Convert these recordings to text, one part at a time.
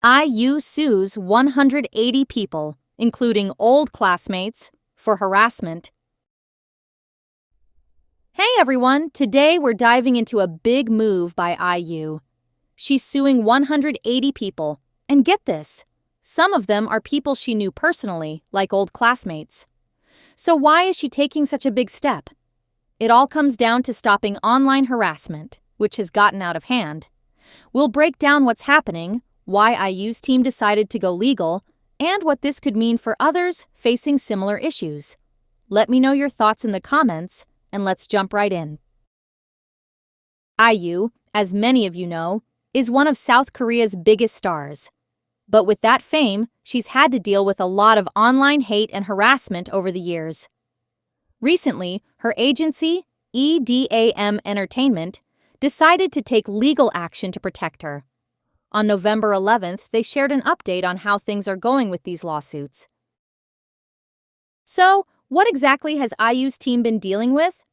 IU sues 180 people, including old classmates, for harassment. Hey everyone, today we're diving into a big move by IU. She's suing 180 people, and get this, some of them are people she knew personally, like old classmates. So why is she taking such a big step? It all comes down to stopping online harassment, which has gotten out of hand. We'll break down what's happening, why IU's team decided to go legal, and what this could mean for others facing similar issues. Let me know your thoughts in the comments, and let's jump right in. IU, as many of you know, is one of South Korea's biggest stars. But with that fame, she's had to deal with a lot of online hate and harassment over the years. Recently, her agency, EDAM Entertainment, decided to take legal action to protect her. On November 11th, they shared an update on how things are going with these lawsuits. So, what exactly has IU's team been dealing with?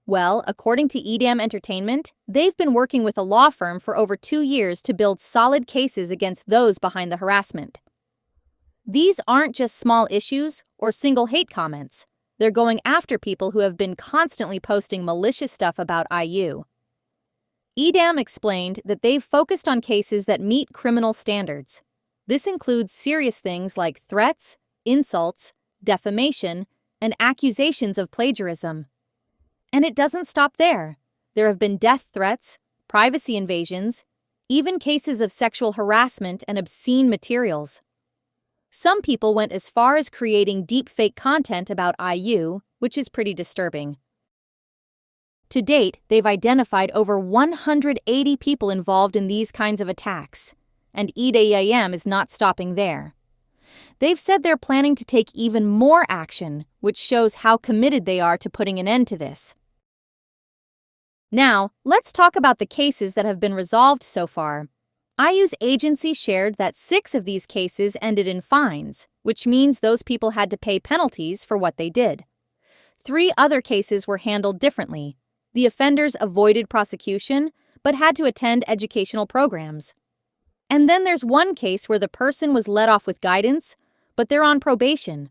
Well, according to EDAM Entertainment, they've been working with a law firm for over 2 years to build solid cases against those behind the harassment. These aren't just small issues or single hate comments. They're going after people who have been constantly posting malicious stuff about IU. EDAM explained that they've focused on cases that meet criminal standards. This includes serious things like threats, insults, defamation, and accusations of plagiarism. And it doesn't stop there. There have been death threats, privacy invasions, even cases of sexual harassment and obscene materials. Some people went as far as creating deepfake content about IU, which is pretty disturbing. To date, they've identified over 180 people involved in these kinds of attacks, and EDAM is not stopping there. They've said they're planning to take even more action, which shows how committed they are to putting an end to this. Now, let's talk about the cases that have been resolved so far. IU's agency shared that 6 of these cases ended in fines, which means those people had to pay penalties for what they did. 3 other cases were handled differently. The offenders avoided prosecution, but had to attend educational programs. And then there's one case where the person was let off with guidance, but they're on probation.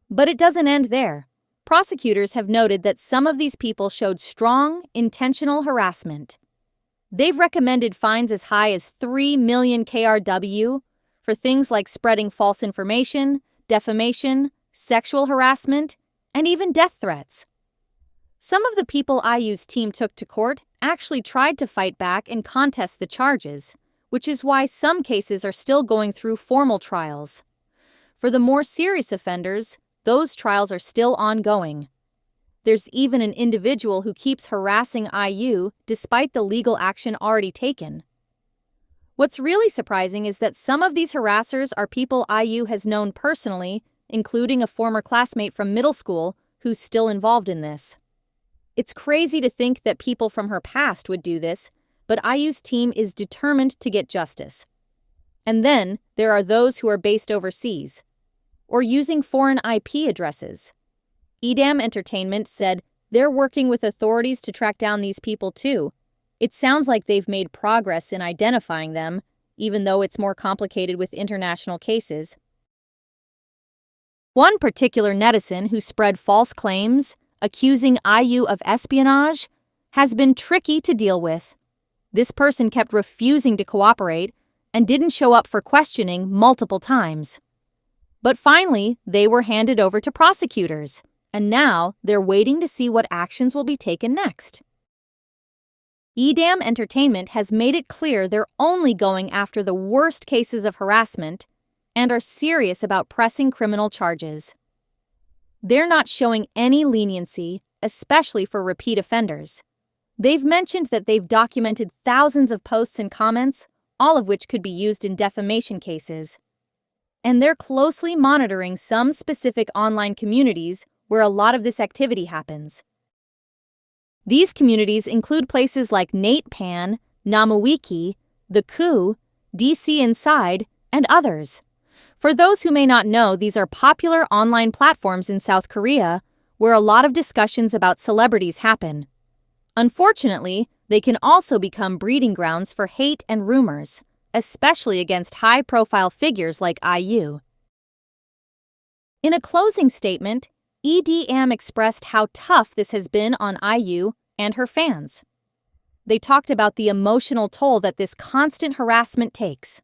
But it doesn't end there. Prosecutors have noted that some of these people showed strong, intentional harassment. They've recommended fines as high as 3 million KRW for things like spreading false information, defamation, sexual harassment, and even death threats. Some of the people IU's team took to court actually tried to fight back and contest the charges, which is why some cases are still going through formal trials. For the more serious offenders, those trials are still ongoing. There's even an individual who keeps harassing IU despite the legal action already taken. What's really surprising is that some of these harassers are people IU has known personally, including a former classmate from middle school who's still involved in this. It's crazy to think that people from her past would do this, but IU's team is determined to get justice. And then there are those who are based overseas, or using foreign IP addresses. EDAM Entertainment said they're working with authorities to track down these people too. It sounds like they've made progress in identifying them, even though it's more complicated with international cases. One particular netizen who spread false claims, accusing IU of espionage, has been tricky to deal with. This person kept refusing to cooperate and didn't show up for questioning multiple times. But finally, they were handed over to prosecutors, and now they're waiting to see what actions will be taken next. EDAM Entertainment has made it clear they're only going after the worst cases of harassment and are serious about pressing criminal charges. They're not showing any leniency, especially for repeat offenders. They've mentioned that they've documented thousands of posts and comments, all of which could be used in defamation cases. And they're closely monitoring some specific online communities where a lot of this activity happens. These communities include places like NatePan, NamuWiki, The Coup, DC Inside, and others. For those who may not know, these are popular online platforms in South Korea where a lot of discussions about celebrities happen. Unfortunately, they can also become breeding grounds for hate and rumors, especially against high-profile figures like IU. In a closing statement, EDM expressed how tough this has been on IU and her fans. They talked about the emotional toll that this constant harassment takes.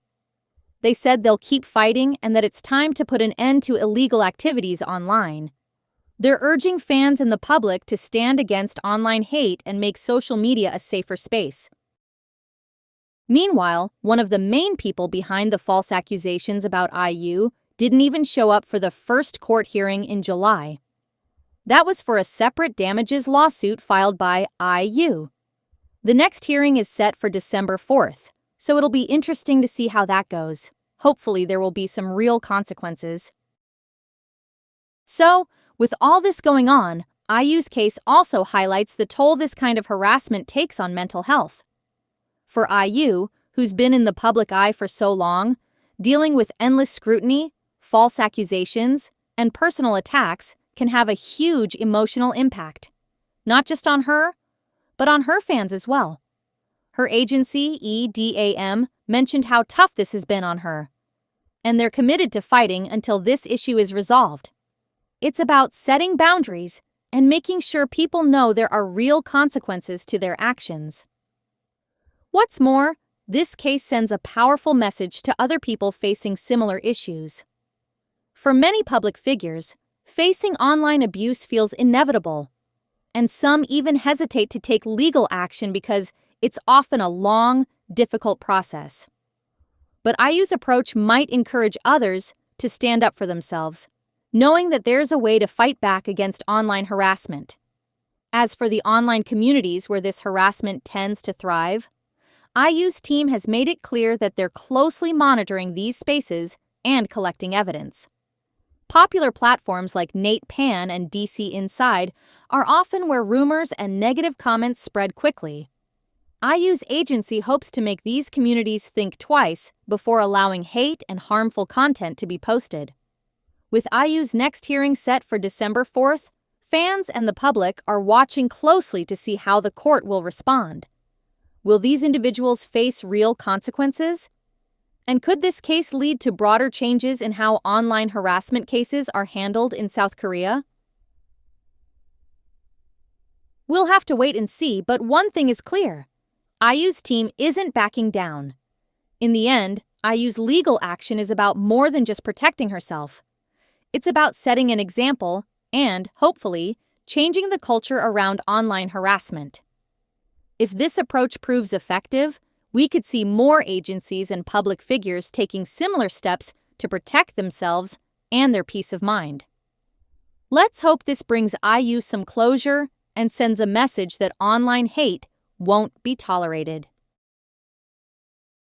They said they'll keep fighting and that it's time to put an end to illegal activities online. They're urging fans and the public to stand against online hate and make social media a safer space. Meanwhile, one of the main people behind the false accusations about IU didn't even show up for the first court hearing in July. That was for a separate damages lawsuit filed by IU. The next hearing is set for December 4th, so it'll be interesting to see how that goes. Hopefully there will be some real consequences. So, with all this going on, IU's case also highlights the toll this kind of harassment takes on mental health. For IU, who's been in the public eye for so long, dealing with endless scrutiny, false accusations, and personal attacks can have a huge emotional impact, not just on her, but on her fans as well. Her agency, EDAM, mentioned how tough this has been on her, and they're committed to fighting until this issue is resolved. It's about setting boundaries and making sure people know there are real consequences to their actions. What's more, this case sends a powerful message to other people facing similar issues. For many public figures, facing online abuse feels inevitable, and some even hesitate to take legal action because it's often a long, difficult process. But IU's approach might encourage others to stand up for themselves, knowing that there's a way to fight back against online harassment. As for the online communities where this harassment tends to thrive, IU's team has made it clear that they're closely monitoring these spaces and collecting evidence. Popular platforms like Nate Pan and DC Inside are often where rumors and negative comments spread quickly. IU's agency hopes to make these communities think twice before allowing hate and harmful content to be posted. With IU's next hearing set for December 4th, fans and the public are watching closely to see how the court will respond. Will these individuals face real consequences? And could this case lead to broader changes in how online harassment cases are handled in South Korea? We'll have to wait and see, but one thing is clear. IU's team isn't backing down. In the end, IU's legal action is about more than just protecting herself. It's about setting an example and, hopefully, changing the culture around online harassment. If this approach proves effective, we could see more agencies and public figures taking similar steps to protect themselves and their peace of mind. Let's hope this brings IU some closure and sends a message that online hate won't be tolerated.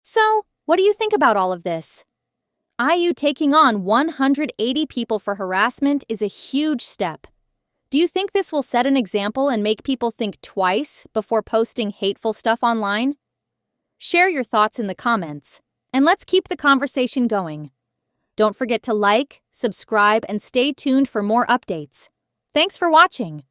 So, what do you think about all of this? IU taking on 180 people for harassment is a huge step. Do you think this will set an example and make people think twice before posting hateful stuff online? Share your thoughts in the comments, and let's keep the conversation going. Don't forget to like, subscribe, and stay tuned for more updates. Thanks for watching.